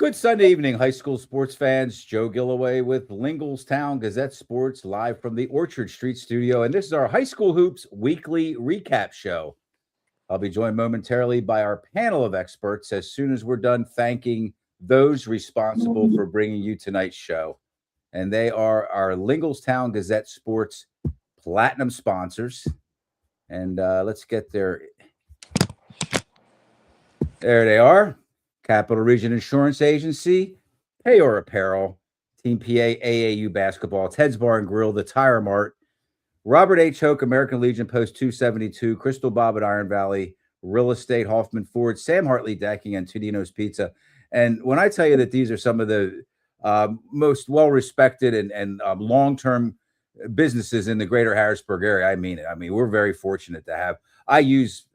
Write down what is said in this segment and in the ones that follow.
Good Sunday evening, high school sports fans. Joe Gillaway with Lingelstown Gazette Sports live from the Orchard Street studio. And this is our High School Hoops weekly recap show. I'll be joined momentarily by our panel of experts as soon as we're done thanking those responsible for bringing you tonight's show. And they are our Lingelstown Gazette Sports Platinum sponsors. And let's get there they are. Capital Region Insurance Agency, Payor Apparel, Team PA AAU Basketball, Ted's Bar and Grill, The Tire Mart, Robert H. Hoke, American Legion Post 272, Crystal Bob at Iron Valley, Real Estate, Hoffman Ford, Sam Hartley Decking, and Tudino's Pizza. And when I tell you that these are some of the most well-respected and long-term businesses in the greater Harrisburg area, I mean it. I mean, we're very fortunate to have. I use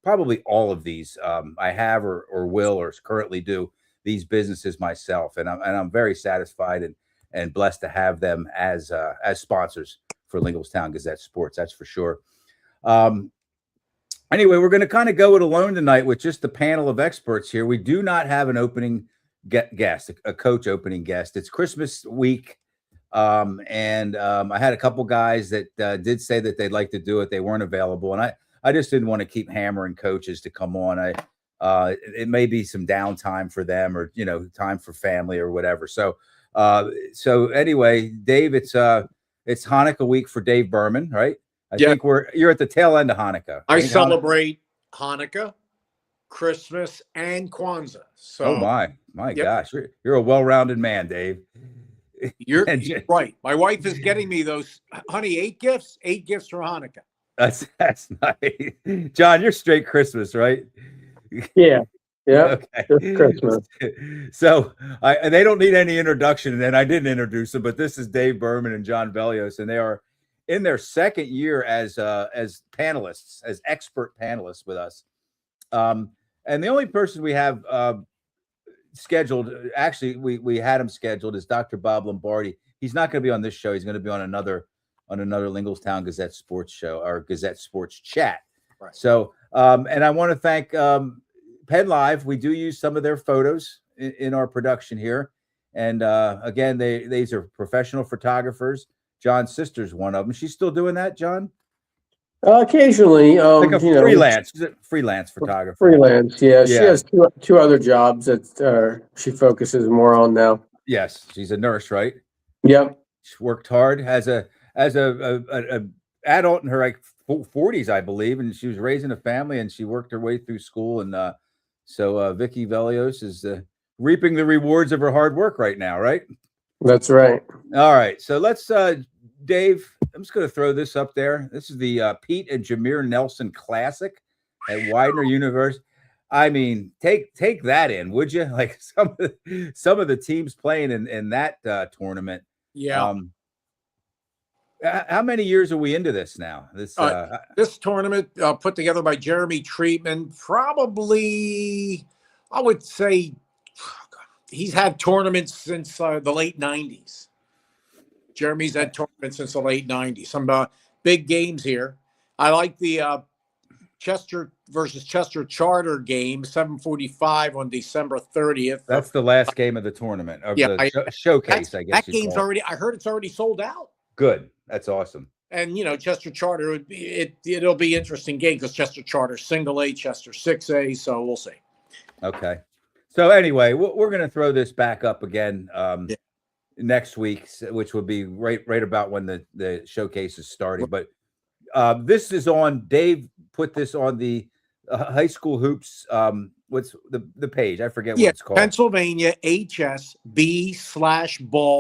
probably all of these. I have or will or currently do these businesses myself, and I'm very satisfied and blessed to have them as sponsors for Lingelstown Gazette Sports. That's for sure. Anyway, we're going to kind of go it alone tonight with just the panel of experts here. We do not have an opening guest, a coach opening guest. It's Christmas week. And I had a couple guys that did say that they'd like to do it. They weren't available. And I just didn't want to keep hammering coaches to come on. It may be some downtime for them or, time for family or whatever. So anyway, Dave, it's Hanukkah week for Dave Berman, right? I think you're at the tail end of Hanukkah. I celebrate Hanukkah, Christmas, and Kwanzaa. So, oh my gosh, you're a well-rounded man, Dave. You're right. My wife is getting me those, honey, 8 gifts for Hanukkah. That's nice. John, you're straight Christmas, right? Yeah. Okay. Just Christmas. So and they don't need any introduction, and I didn't introduce them, but this is Dave Berman and John Velios, and they are in their second year as panelists, as expert panelists with us. And the only person we have scheduled, actually we had him scheduled, is Dr. Bob Lombardi. He's not going to be on this show. He's going to be on another Lingelstown Gazette Sports show, or Gazette Sports Chat. Right. So and I want to thank Penn Live. We do use some of their photos in our production here, and again, these are professional photographers. John's sister's one of them. She's still doing that, John? Occasionally, like a freelance photographer. Freelance, yeah. She has two other jobs that she focuses more on now. Yes, she's a nurse, right? Yep. She worked hard as a adult in her 40s, I believe, and she was raising a family, and she worked her way through school, and so Vicky Velios is reaping the rewards of her hard work right now, right? That's right. All right, so let's Dave, I'm just going to throw this up there. This is the Pete and Jameer Nelson Classic at Widener University. I mean, take that in, would you? Like some of the teams playing in that tournament. Yeah. How many years are we into this now? This tournament put together by Jeremy Treatman, probably, I would say, he's had tournaments since the late 90s. Jeremy's had tournaments since the late 90s. Some big games here. I like the Chester versus Chester Charter game, 7:45 on December 30th. That's the last game of the tournament, of the showcase, I guess. That game's already, I heard it's already sold out. Good. That's awesome. And, Chester Charter, it'll be an interesting game because Chester Charter single A, Chester 6A, so we'll see. Okay. So anyway, we're going to throw this back up again next week, which will be right about when the showcase is starting. But this is on, Dave put this on the High School Hoops. What's the page? I forget what it's called. Pennsylvania HSB/Ball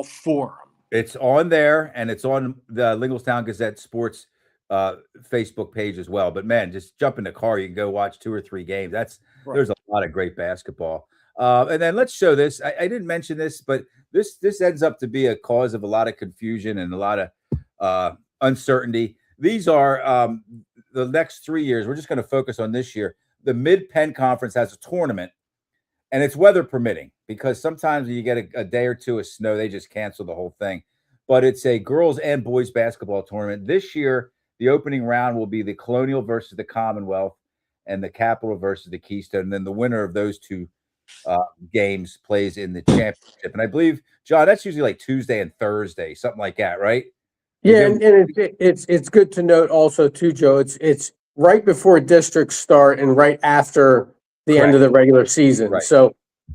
Forum. It's on there, and it's on the Lingelstown Gazette Sports Facebook page as well. But man, just jump in the car. You can go watch 2 or 3 games. There's a lot of great basketball. And then let's show this. I didn't mention this, but this ends up to be a cause of a lot of confusion and a lot of uncertainty. These are the next 3 years. We're just going to focus on this year. The Mid-Penn Conference has a tournament, and it's weather permitting, because sometimes when you get a day or two of snow, they just cancel the whole thing. But it's a girls and boys basketball tournament. This year, the opening round will be the Colonial versus the Commonwealth, and the Capital versus the Keystone. And then the winner of those two games plays in the championship. And I believe, John, that's usually like Tuesday and Thursday, something like that, right? Yeah, and it's good to note also too, Joe. It's right before districts start and right after the end of the regular season. Right. So,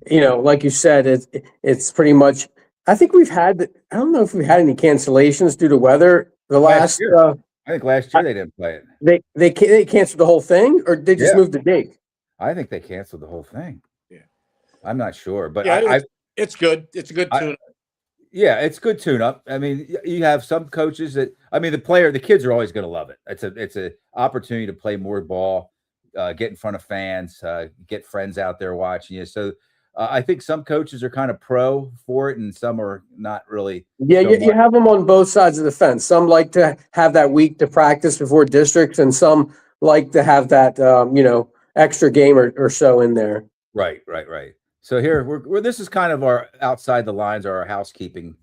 like you said, it's pretty much. I think I don't know if we've had any cancellations due to weather. The last year. I think last year they didn't play it. They canceled the whole thing, or they just moved the date. I think they canceled the whole thing. Yeah, I'm not sure, but it's good. It's a good tune. Yeah, it's good tune-up. I mean, you have some coaches that the kids are always going to love it. It's a opportunity to play more ball, get in front of fans, get friends out there watching you. So I think some coaches are kind of pro for it, and some are not really. Yeah, you have them on both sides of the fence. Some like to have that week to practice before districts, and some like to have that extra game or so in there. Right. So here we're this is kind of our outside the lines or our housekeeping.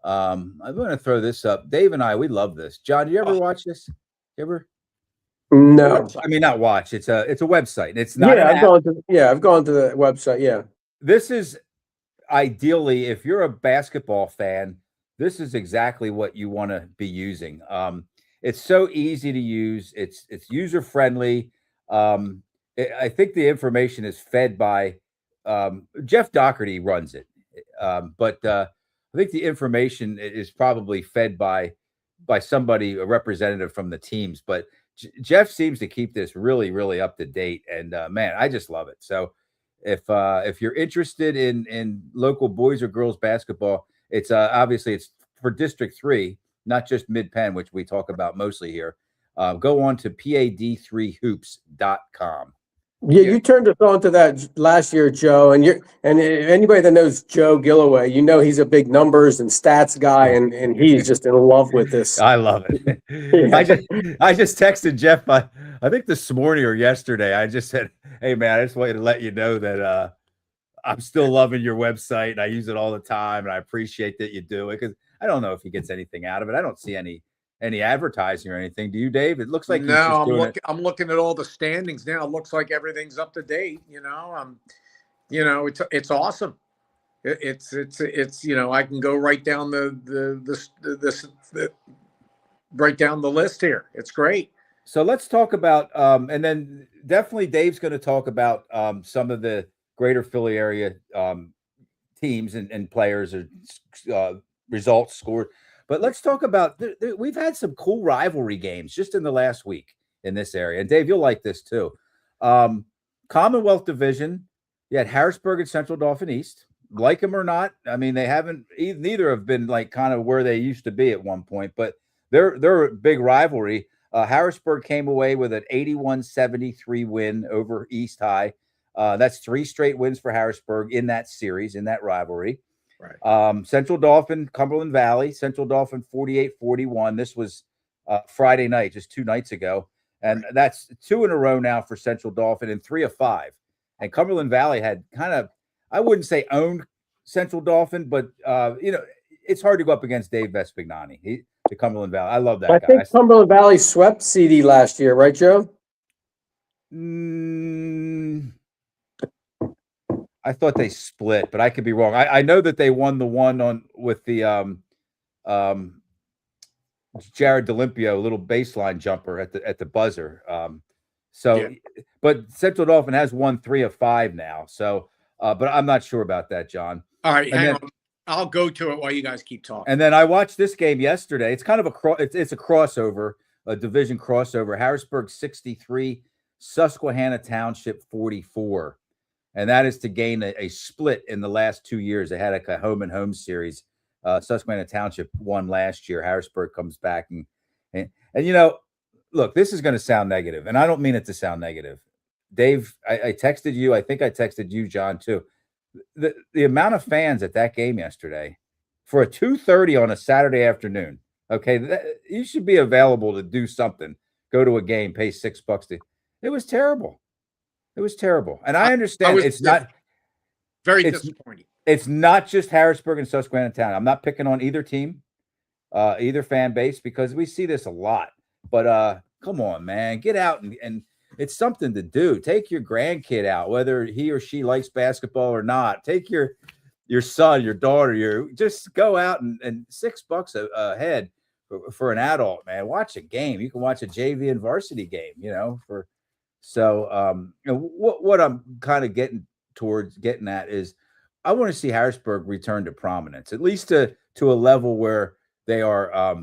I'm going to throw this up. Dave and I, we love this. John, do you ever watch this? You ever? No. I mean, not watch. It's a website. It's not. I've gone to the website. Yeah. This is ideally, if you're a basketball fan, this is exactly what you want to be using. It's so easy to use. It's user friendly. I think the information is fed by Jeff Doherty runs it, but I think the information is probably fed by somebody, a representative from the teams. But Jeff seems to keep this really, really up to date, and man, I just love it. So if you're interested in local boys or girls basketball, it's obviously it's for District 3, not just Mid-Penn, which we talk about mostly here. Go on to pad3hoops.com. Yeah, you turned us on to that last year, Joe, and anybody that knows Joe Gilloway, he's a big numbers and stats guy, and he's just in love with this. I love it. Yeah. I just texted Jeff. I think this morning or yesterday. I just said, "Hey man, I just wanted to let you know that I'm still loving your website, and I use it all the time, and I appreciate that you do it." Because I don't know if he gets anything out of it. I don't see any advertising or anything. Do you, Dave? It looks like I'm looking at all the standings now. It looks like everything's up to date. It's awesome. It's I can go right down right down the list here. It's great. So let's talk about and then definitely Dave's going to talk about some of the greater Philly area teams and players or results scored. But let's talk about we've had some cool rivalry games just in the last week in this area. And Dave, you'll like this too. Commonwealth Division, you had Harrisburg and Central Dauphin East. Like them or not, I mean, they haven't neither have been like kind of where they used to be at one point, but they're a big rivalry. Harrisburg came away with an 81-73 win over East High. That's 3 straight wins for Harrisburg in that series, in that rivalry. Right. Central Dauphin, Cumberland Valley, Central Dauphin 48-41. This was Friday night, just 2 nights ago. And that's 2 in a row now for Central Dauphin and 3 of 5. And Cumberland Valley had kind of, I wouldn't say owned Central Dauphin, but, it's hard to go up against Dave Vespignani, the Cumberland Valley. I love that guy. I think Cumberland Valley swept CD last year, right, Joe? I thought they split, but I could be wrong. I know that they won the one with the Jared D'Olimpio little baseline jumper at the buzzer. But Central Dauphin has won 3 of 5 now. So, but I'm not sure about that, John. All right, hang on. I'll go to it while you guys keep talking. And then I watched this game yesterday. It's kind of it's a crossover, a division crossover. Harrisburg 63, Susquehanna Township 44. And that is to gain a split in the last 2 years. They had a home and home series. Susquehanna Township won last year. Harrisburg comes back and look, this is going to sound negative, and I don't mean it to sound negative. Dave, I texted you. I think I texted you, John, too. The amount of fans at that game yesterday for a 2:30 on a Saturday afternoon. Okay, you should be available to do something. Go to a game, pay $6 It was terrible. It was terrible. And I understand it's not very disappointing. It's not just Harrisburg and Susquehanna Town. I'm not picking on either team, either fan base, because we see this a lot. But come on, man, get out and it's something to do. Take your grandkid out, whether he or she likes basketball or not. Take your son, your daughter, just go out and $6 a head for an adult, man. Watch a game. You can watch a JV and varsity game, what I'm kind of getting at is I want to see Harrisburg return to prominence, at least to a level where they are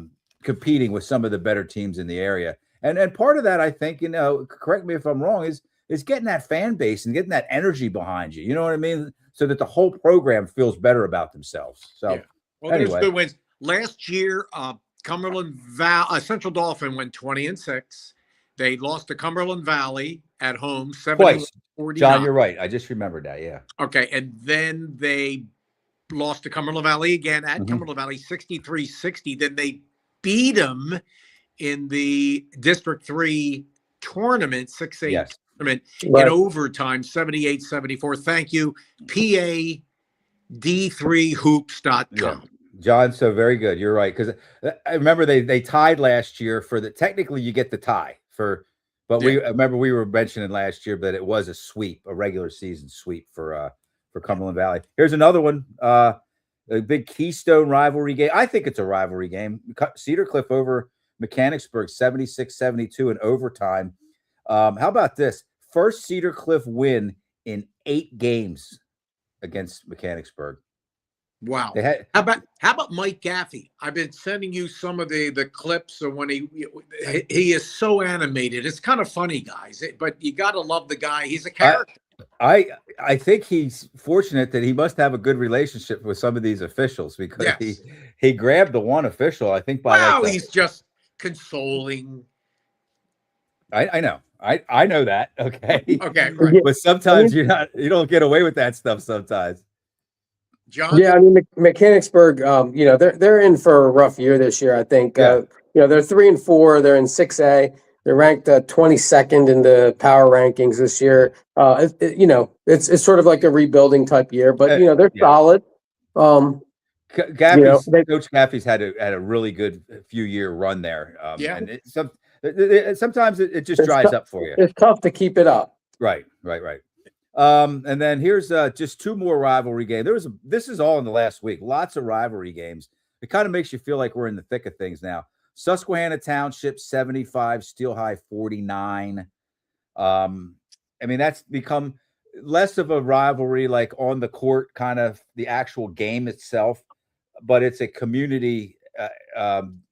competing with some of the better teams in the area. And part of that, I think, correct me if I'm wrong, is getting that fan base and getting that energy behind you. You know what I mean? So that the whole program feels better about themselves. So, yeah. Well, anyway. there's good wins. Last year, Cumberland Valley, Central Dauphin went 20-6. They lost to Cumberland Valley at home, 71-49. John, you're right. I just remembered that. Yeah. Okay, and then they lost to Cumberland Valley again at Cumberland Valley, 63-60. Then they beat them in the District 3 tournament, 6-8 tournament in overtime, 78-74. Thank you, PAD3hoops.com. Yeah. John, so very good. You're right, because I remember they tied last year technically you get the tie but I remember we were mentioning last year that it was a sweep, a regular season sweep for Cumberland Valley. Here's another one, a big Keystone rivalry game. I think it's a rivalry game. Cedar Cliff over Mechanicsburg, 76-72 in overtime. How about this? First Cedar Cliff win in 8 games against Mechanicsburg. Wow. How about Mike Gaffey? I've been sending you some of the clips of when he is so animated. It's kind of funny, guys, but you got to love the guy. He's a character. I think he's fortunate that he must have a good relationship with some of these officials, because he grabbed the one official, I think, he's just consoling. I know. I know that. Okay. Okay. Right. But sometimes you don't get away with that stuff sometimes. John? Yeah, I mean, Mechanicsburg, they're in for a rough year this year, I think. Yeah. They're 3-4. They're in 6A. They're ranked 22nd in the power rankings this year. It's sort of like a rebuilding type year, but they're solid. Coach Gaffey's had a really good few year run there. And sometimes it just dries up for you. It's tough to keep it up. Right. And then here's just 2 more rivalry games. This is all in the last week. Lots of rivalry games. It kind of makes you feel like we're in the thick of things now. Susquehanna Township 75, Steel High 49. I mean, that's become less of a rivalry, like on the court, kind of the actual game itself, but it's a community.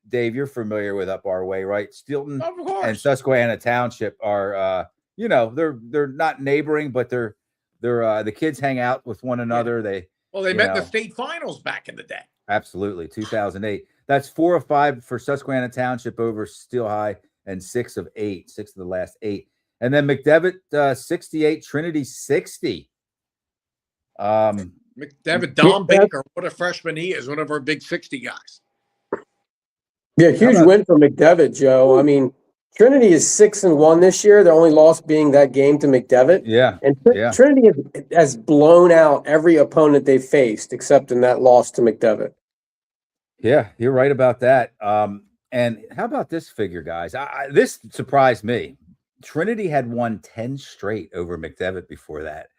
Dave, you're familiar with up our way, right? Steelton and Susquehanna Township are they're not neighboring, but they're the kids hang out with one another. They met in the state finals back in the day. Absolutely. 2008. That's 4 of 5 for Susquehanna Township over Steel High, and 6 of 8, 6 of the last 8. And then McDevitt 68, Trinity 60. McDevitt, Dom Baker, what a freshman he is, one of our big 60 guys. Yeah, huge win for McDevitt, Joe. I mean, Trinity is 6-1 this year. Their only loss being that game to McDevitt. Yeah. And Trinity has blown out every opponent they faced, except in that loss to McDevitt. Yeah, you're right about that. And how about this figure, guys? This surprised me. Trinity had won 10 straight over McDevitt before that.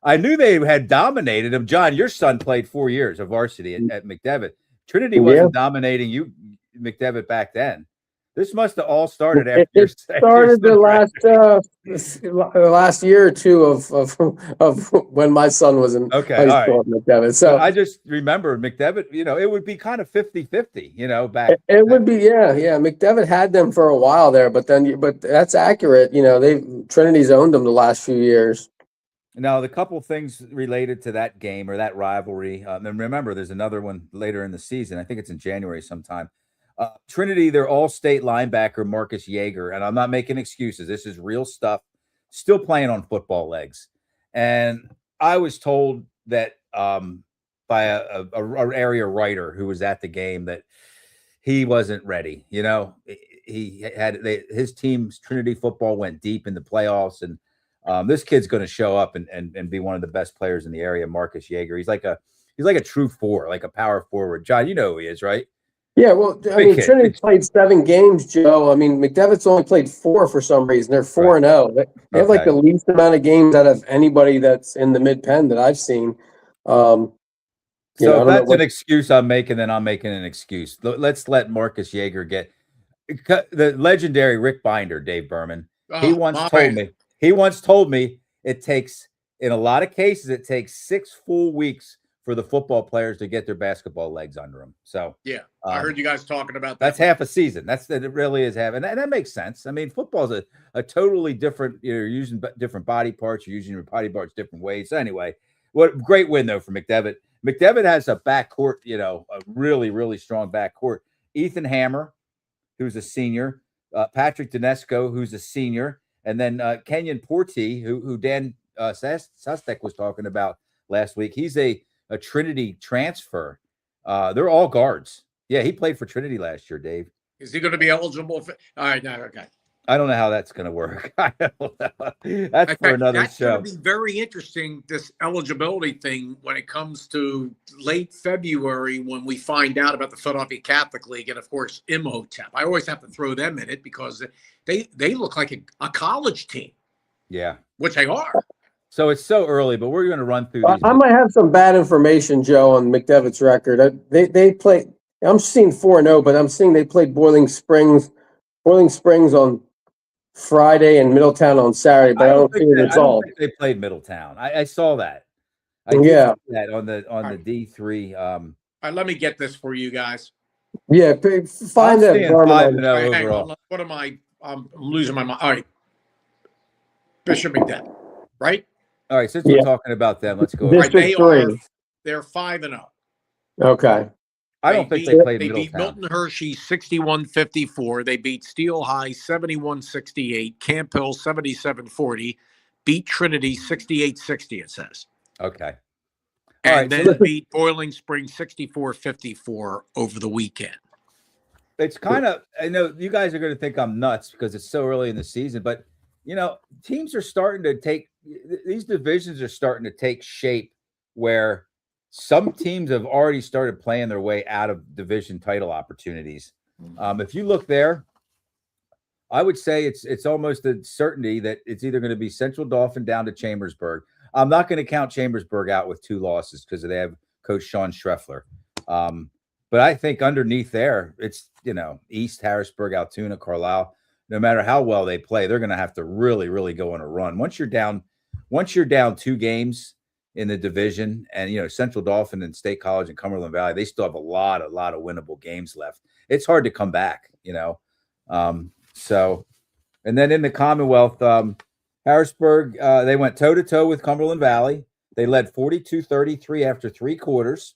I knew they had dominated them. John, your son played 4 years of varsity at McDevitt. Trinity wasn't dominating you, McDevitt, back then. This must have all started after it started the last year or two of when my son was in high school at McDevitt. So I just remember McDevitt, it would be kind of 50-50, back. It would be, yeah. McDevitt had them for a while there, but that's accurate. Trinity's owned them the last few years. Now, the couple things related to that game or that rivalry, and remember, there's another one later in the season. I think it's in January sometime. Trinity, their all-state linebacker, Marcus Yeager, and I'm not making excuses. This is real stuff, still playing on football legs. And I was told that by a area writer who was at the game that he wasn't ready. He had his team's Trinity football went deep in the playoffs, and this kid's going to show up and be one of the best players in the area, Marcus Yeager. He's like a true 4, like a power forward. John, you know who he is, right? Yeah, well, I Big mean, kid. Trinity played 7 games, Joe. I mean, McDevitt's only played 4 for some reason. They're 4-0. They have like Okay. the least amount of games out of anybody that's in the mid-pen that I've seen. You know, So I if don't know that's an what. excuse I'm making, then I'm making an excuse. Let's let Marcus Yeager get the legendary Rick Binder, Dave Berman. He Oh, once my told man. me. He once told me it takes, in a lot of cases, it takes 6 full weeks for the football players to get their basketball legs under them. So Yeah, I heard you guys talking about that. that's half a season. It really is half, and that makes sense. I mean, football's a totally different. You're using different body parts. You're using your body parts different ways. So anyway, what great win though for McDevitt. McDevitt has a backcourt, a really really strong backcourt. Ethan Hammer, who's a senior, Patrick Donesco, who's a senior, and then Kenyon Porty, who Dan Sustek was talking about last week. He's a Trinity transfer. They're all guards. Yeah, he played for Trinity last year, Dave. Is he going to be eligible for? All right, no, okay. I don't know how that's going to work. I don't know. That's for another That's show. going to be very interesting, this eligibility thing, when it comes to late February, when we find out about the Philadelphia Catholic League and, of course, Imhotep. I always have to throw them in it because they look like a college team. Yeah. Which they are. So it's so early, but we're going to run through these. I might have some bad information, Joe, on McDevitt's record. They play. I'm seeing 4-0, but I'm seeing they played Boiling Springs on Friday and Middletown on Saturday, but I don't see the I don't result. think they played Middletown. I saw that. Yeah. That on the D3. All right, let me get this for you guys. Yeah, find that. 5-0 Right, hang overall. on. What am I? I'm losing my mind. All right. Bishop McDevitt, right? All right, since we're talking about them, let's go. District three. They're 5-0. Okay. I don't think they played They beat Middletown. Milton Hershey 61-54. They beat Steel High 71-68. Camp Hill 77-40. Beat Trinity 68-60, it says. Okay. And then beat Boiling Spring 64-54 over the weekend. It's kind of, I know you guys are going to think I'm nuts because it's so early in the season, but teams are starting to these divisions are starting to take shape where some teams have already started playing their way out of division title opportunities. If you look there, I would say it's almost a certainty that it's either going to be Central Dauphin down to Chambersburg. I'm not going to count Chambersburg out with 2 losses because they have Coach Sean Schreffler. But I think underneath there, it's, East, Harrisburg, Altoona, Carlisle. No matter how well they play, they're going to have to really, really go on a run. Once you're down 2 games in the division, and Central Dauphin and State College and Cumberland Valley, they still have a lot of winnable games left. It's hard to come back, So, and then in the Commonwealth, Harrisburg, they went toe-to-toe with Cumberland Valley. They led 42-33 after 3 quarters.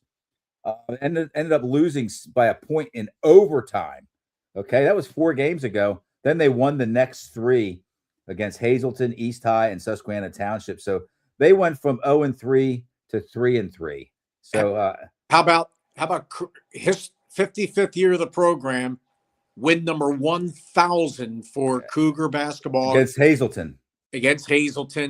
Ended up losing by a point in overtime. Okay, that was 4 games ago. Then they won the next 3 against Hazleton, East High, and Susquehanna Township. So they went from 0-3 to 3-3. So how about his 55th year of the program? Win number 1,000 for Cougar basketball against Hazleton.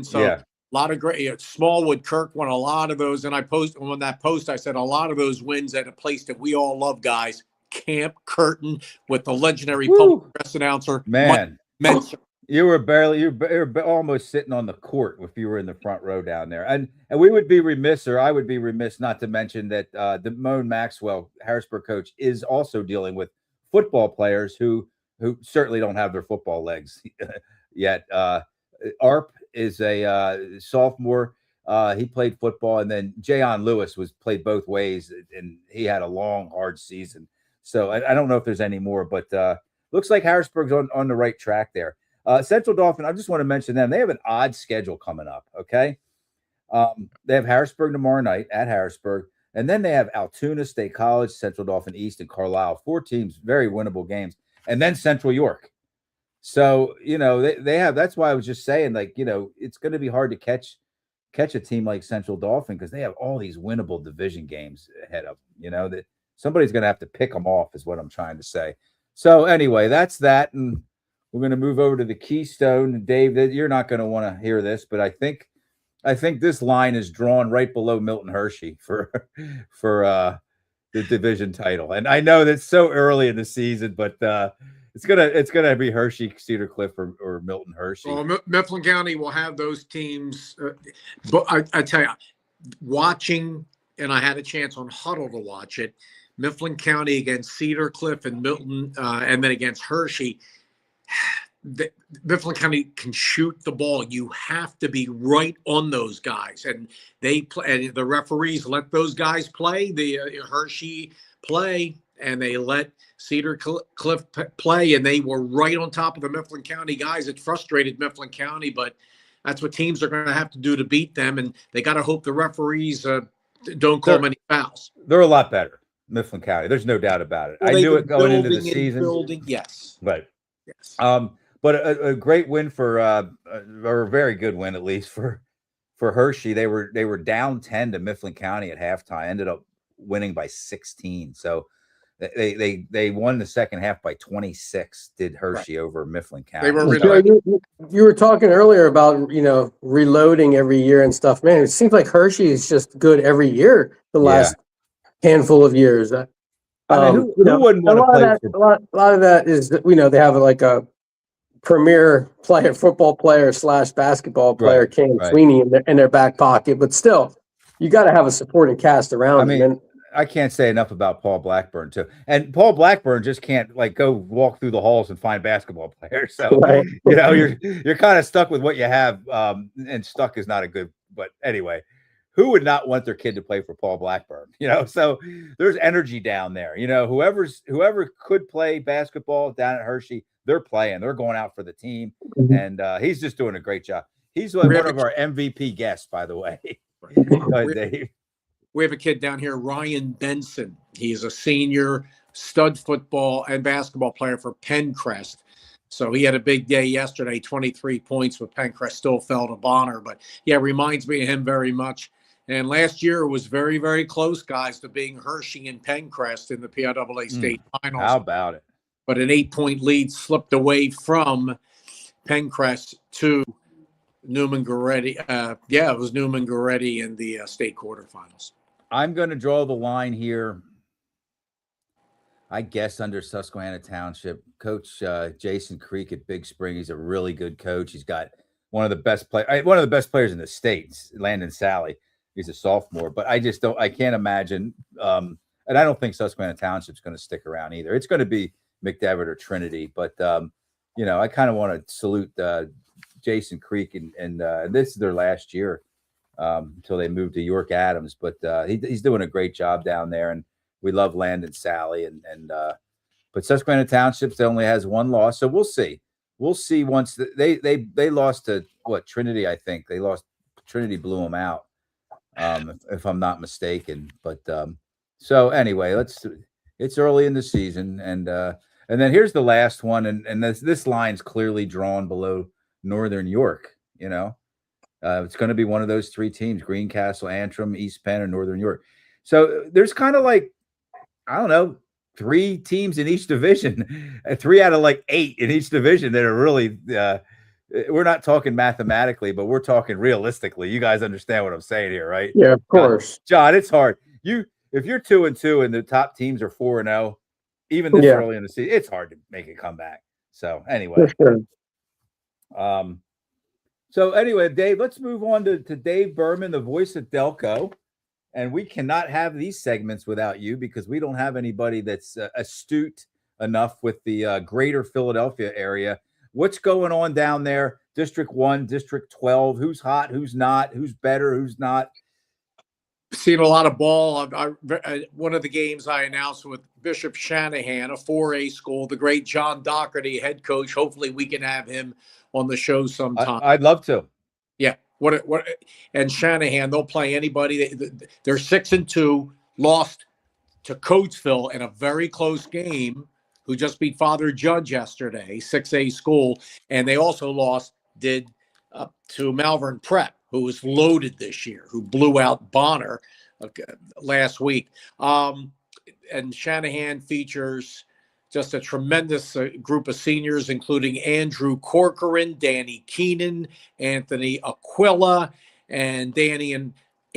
So a lot of great. Smallwood Kirk won a lot of those, and I posted on that post. I said a lot of those wins at a place that we all love, guys. Camp Curtin with the legendary public press announcer, man. Menser. You were almost sitting on the court if you were in the front row down there, and we would be remiss, or I would be remiss, not to mention that Damone Maxwell, Harrisburg coach, is also dealing with football players who certainly don't have their football legs yet. Arp is a sophomore. He played football, and then Jayon Lewis played both ways, and he had a long, hard season. So I don't know if there's any more, but looks like Harrisburg's on the right track there. Central Dauphin, I just want to mention them. They have an odd schedule coming up, okay? They have Harrisburg tomorrow night at Harrisburg, and then they have Altoona, State College, Central Dauphin East, and Carlisle. 4 teams, very winnable games. And then Central York. So, they have, that's why I was just saying, it's going to be hard to catch a team like Central Dauphin because they have all these winnable division games ahead of them, that somebody's going to have to pick them off is what I'm trying to say. So anyway, that's that. And we're going to move over to the Keystone. Dave, you're not going to want to hear this, but I think this line is drawn right below Milton Hershey for the division title. And I know that's so early in the season, but it's gonna be Hershey, Cedar Cliff, or Milton Hershey. Well, Mifflin County will have those teams. But I tell you, watching, and I had a chance on Huddle to watch it, Mifflin County against Cedar Cliff and Milton, and then against Hershey. Mifflin County can shoot the ball. You have to be right on those guys, and they play. And the referees let those guys play. The Hershey play, and they let Cedar Cliff play, and they were right on top of the Mifflin County guys. It frustrated Mifflin County, but that's what teams are going to have to do to beat them, and they got to hope the referees don't call many fouls. They're a lot better, Mifflin County. There's no doubt about it. Well, I knew it going into the season. Yes. Right. Yes. But a great win for or a very good win, at least for Hershey. They were down 10 to Mifflin County at halftime, ended up winning by 16. So they won the second half by 26, did Hershey over Mifflin County. They were you were talking earlier about, reloading every year and stuff. Man, it seems like Hershey is just good every year the last handful of years. I mean, who wouldn't want to play for? A lot of that is that, they have like a premier player, football player / basketball player, Cam Sweeney in their back pocket, but still, you got to have a supporting cast around. I mean, I can't say enough about Paul Blackburn too, and Paul Blackburn just can't go walk through the halls and find basketball players. So you're kind of stuck with what you have, and stuck is not a good. But anyway, who would not want their kid to play for Paul Blackburn? So there's energy down there. Whoever could play basketball down at Hershey, they're playing. They're going out for the team, and he's just doing a great job. He's one of our MVP guests, by the way. Go ahead, Dave. We have a kid down here, Ryan Benson. He's a senior stud football and basketball player for Pencrest. So he had a big day yesterday, 23 points, but Pencrest still fell to Bonner. But yeah, reminds me of him very much. And last year was very, very close, guys, to being Hershey and Pencrest in the PIAA state finals. How about it? But an 8-point lead slipped away from Pencrest to Newman Goretti. It was Newman Goretti in the state quarterfinals. I'm going to draw the line here, I guess, under Susquehanna Township. Coach Jason Creek at Big Spring. He's a really good coach. He's got one of the best players in the states, Landon Sally. He's a sophomore, but I can't imagine. And I don't think Susquehanna Township's going to stick around either. It's going to be McDevitt or Trinity, but I kind of want to salute Jason Creek, and this is their last year until they move to York Adams. But he's doing a great job down there, and we love Landon Sally. But Susquehanna Township only has one loss, so we'll see. We'll see once they lost to Trinity. I think they lost. Trinity blew them out, if I'm not mistaken. But so anyway, it's early in the season, and then here's the last one, and this line's clearly drawn below Northern York. It's going to be one of those three teams: Greencastle, Antrim, East Penn, or Northern York. So there's kind of I don't know, 3 teams in each division, 3 out of 8 in each division that are really. We're not talking mathematically, but we're talking realistically. You guys understand what I'm saying here, right? Yeah, of course. John, it's hard. If you're 2-2 and the top teams are 4-0, even this early in the season, it's hard to make a comeback. So anyway, Dave, let's move on to Dave Berman, the voice of Delco. And we cannot have these segments without you because we don't have anybody that's astute enough with the greater Philadelphia area. What's going on down there? District 1, District 12, who's hot, who's not, who's better, who's not? Seen a lot of ball. One of the games I announced with Bishop Shanahan, a 4A school, the great John Doherty, head coach. Hopefully we can have him on the show sometime. I'd love to. Yeah. And Shanahan, they'll play anybody. They're 6-2, lost to Coatesville in a very close game, who just beat Father Judge yesterday, 6A school. And they also did to Malvern Prep, who was loaded this year, who blew out Bonner last week. And Shanahan features just a tremendous group of seniors, including Andrew Corcoran, Danny Keenan, Anthony Aquila, and Danny and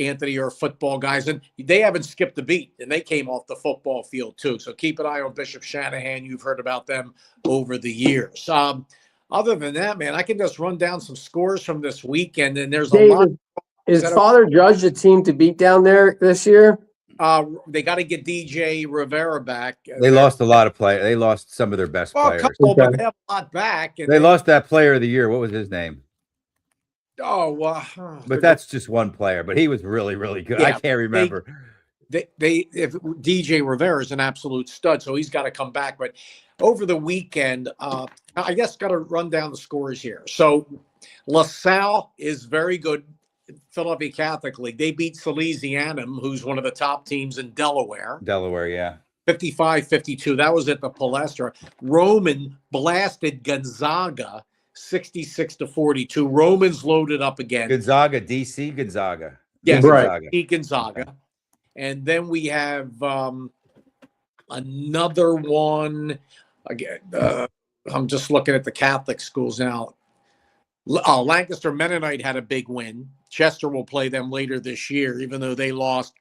Anthony are football guys, and they haven't skipped a beat, and they came off the football field too. So keep an eye on Bishop Shanahan. You've heard about them over the years. Other than that, man, I can just run down some scores from this weekend, and there's a lot. Is Father Judge the team to beat down there this year? They got to get DJ Rivera back. They lost a lot of players. They lost some of their best Well, a players. couple, but they have a lot back. And They lost that player of the year. What was his name? But that's just one player. But he was really, really good. I Yeah, can't remember. if DJ Rivera is an absolute stud, so he's got to come back. But over the weekend, I guess got to run down the scores here. So LaSalle is very good. Philadelphia Catholic League. They beat Salesianum, who's one of the top teams in Delaware. Delaware, yeah. 55-52. That was at the Palestra. Roman blasted Gonzaga 66-42. Romans loaded up again. Gonzaga, DC Gonzaga. Yes, right. Gonzaga. And then we have another one. Again, I'm just looking at the Catholic schools now. Lancaster Mennonite had a big win. Chester will play them later this year, even though they lost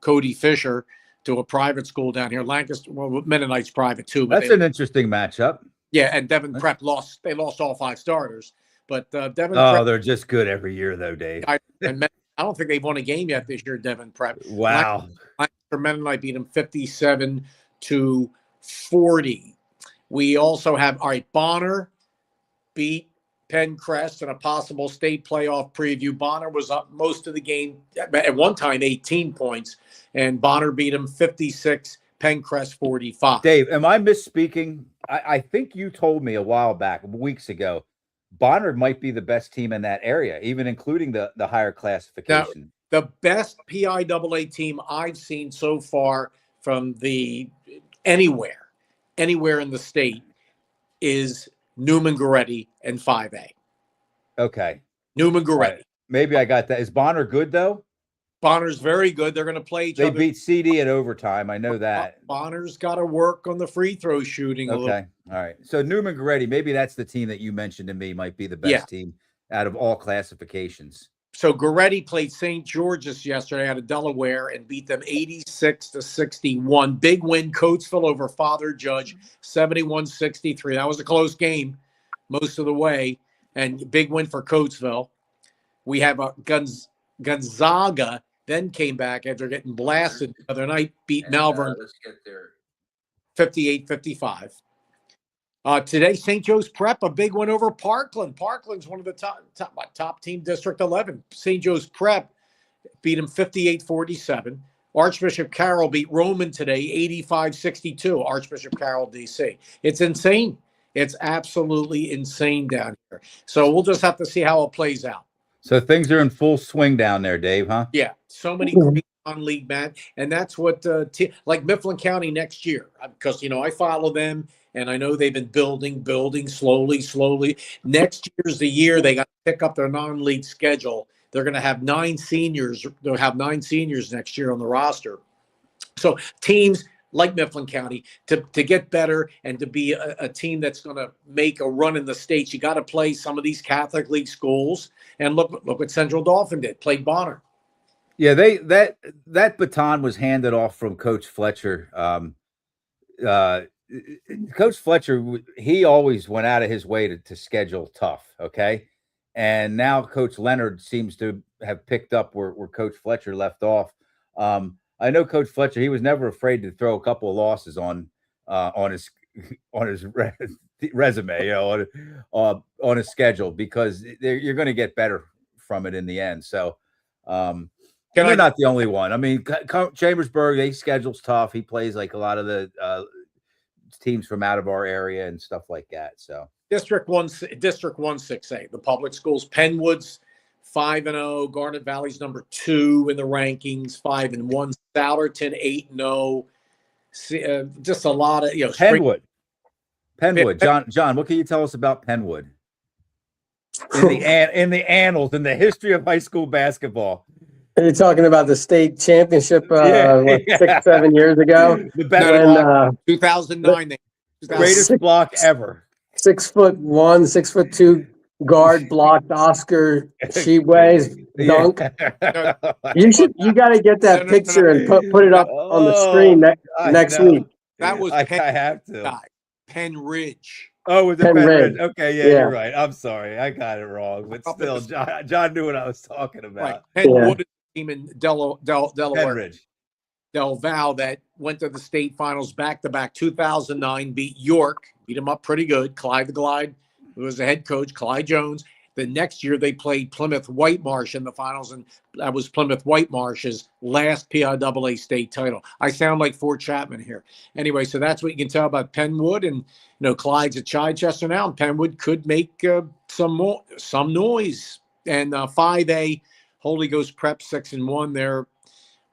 Cody Fisher to a private school down here. Lancaster, well, Mennonite's private too. But That's an interesting matchup. Yeah, and Devon Prep lost. They lost all 5 starters. But Devon Prep, they're just good every year, though, Dave. I don't think they've won a game yet this year, Devon Prep. Wow. Lancaster Mennonite beat them 57-40. We also have, all right, Bonner beat Pencrest in a possible state playoff preview. Bonner was up most of the game, at one time 18 points, and Bonner beat him 56, Pencrest 45. Dave, am I misspeaking? I think you told me a while back, weeks ago, Bonner might be the best team in that area, even including the higher classification. Now, the best PIAA team I've seen so far from the anywhere in the state is Newman Goretti and 5A. Okay. Newman Goretti. Right. Maybe I got that. Is Bonner good, though? Bonner's very good. They're going to play each other. They beat CD in overtime. I know that. Bonner's got to work on the free throw shooting. Okay. All right. So Newman Goretti, maybe that's the team that you mentioned to me might be the best team out of all classifications. So Goretti played St. George's yesterday out of Delaware and beat them 86-61. Big win, Coatesville over Father Judge, 71-63. That was a close game most of the way, and big win for Coatesville. We have Gonzaga then came back after getting blasted the other night, beat Malvern 58-55. Today, St. Joe's Prep, a big one over Parkland. Parkland's one of the top team, District 11. St. Joe's Prep beat him 58-47. Archbishop Carroll beat Roman today 85-62. Archbishop Carroll, DC. It's insane. It's absolutely insane down here. So we'll just have to see how it plays out. So things are in full swing down there, Dave, huh? Yeah, so many great non-league men, and that's what like Mifflin County next year, because I follow them. And I know they've been building slowly. Next year's the year they got to pick up their non-league schedule. They're going to have 9 seniors. They'll have 9 seniors next year on the roster. So teams like Mifflin County, to get better and to be a team that's going to make a run in the States, you got to play some of these Catholic League schools. And look what Central Dauphin did, played Bonner. Yeah, that baton was handed off from Coach Fletcher. Coach Fletcher, he always went out of his way to schedule tough, okay? And now Coach Leonard seems to have picked up where Coach Fletcher left off. I know Coach Fletcher, he was never afraid to throw a couple of losses on his resume, on his schedule, because you're going to get better from it in the end. So they're not the only one. I mean, Chambersburg, he schedules tough. He plays like a lot of the teams from out of our area and stuff like that. So District 1-6A, the public schools, Penwood's 5-0, Garnet Valley's number 2 in the rankings, 5-1, Souderton 8-0. Just a lot of Penwood. John, what can you tell us about Penwood in the annals, in the history of high school basketball? Are you talking about the state championship 6-7 years ago? The best 2009. Greatest block ever. 6'1", 6'2" guard blocked Oscar Shibwe's dunk. You got to get that No. picture and put it up on the screen next week. That was I Penn have to. guy, Penn Ridge. Oh, was it Penn Penn Ridge. Ridge? Okay, yeah, Yeah. you're right. I'm sorry, I got it wrong. But Up at still, John knew what I was talking Right. about. Penn Yeah. Wood team in Delaware. Penn Ridge. Del Val that went to the state finals back-to-back 2009, beat York, beat them up pretty good. Clyde the Glide, who was the head coach, Clyde Jones. The next year they played Plymouth Whitemarsh in the finals, and that was Plymouth Whitemarsh's last PIAA state title. I sound like Fort Chapman here. Anyway, so that's what you can tell about Penwood, and Clyde's at Chichester now, and Penwood could make some noise. And 5A, Holy Ghost Prep 6-1. They're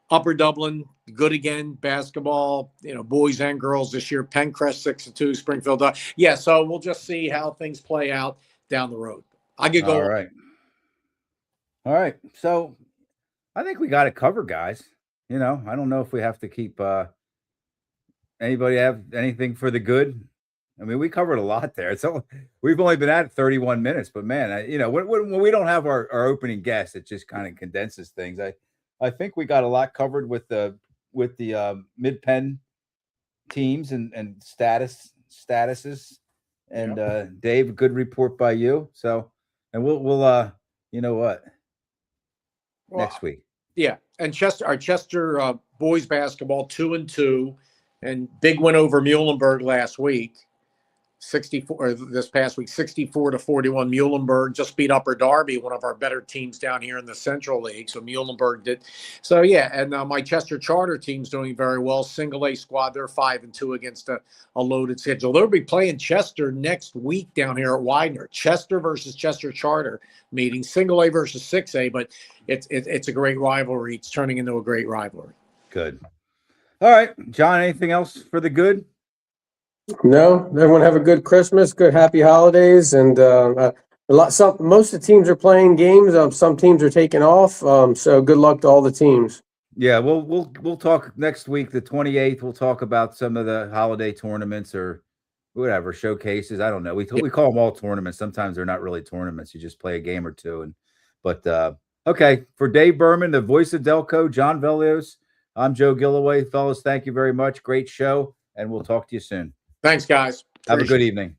Upper Dublin, good again, basketball, boys and girls this year. Pencrest 6-2, Springfield. Yeah, so we'll just see how things play out down the road. I could go. All right. So I think we got it covered, guys. I don't know if we have to keep anybody have anything for the good. I mean, we covered a lot there. So we've only been at it 31 minutes, but man, when we don't have our opening guest, it just kind of condenses things. I think we got a lot covered with the mid-pen teams and statuses. And Dave, good report by you. So, and we'll next week. Yeah, and our Chester boys basketball 2-2, and big win over Muhlenberg last week. 64 this past week, 64-41. Muhlenberg just beat Upper Darby, one of our better teams down here in the Central League. So Muhlenberg did. So yeah, and my Chester Charter team's doing very well. Single A squad, they're 5-2 against a loaded schedule. They'll be playing Chester next week down here at Widener. Chester versus Chester Charter meeting. Single A versus 6A, but it's a great rivalry. It's turning into a great rivalry. Good. All right, John. Anything else for the good? No, everyone have a good Christmas, good happy holidays, and most of the teams are playing games. Some teams are taking off. So good luck to all the teams. Yeah, we'll talk next week, the 28th. We'll talk about some of the holiday tournaments or whatever showcases. I don't know. We call them all tournaments. Sometimes they're not really tournaments. You just play a game or two. Okay. For Dave Berman, the voice of Delco, John Velios, I'm Joe Gillaway. Fellas, thank you very much. Great show, and we'll talk to you soon. Thanks, guys. Have a good evening.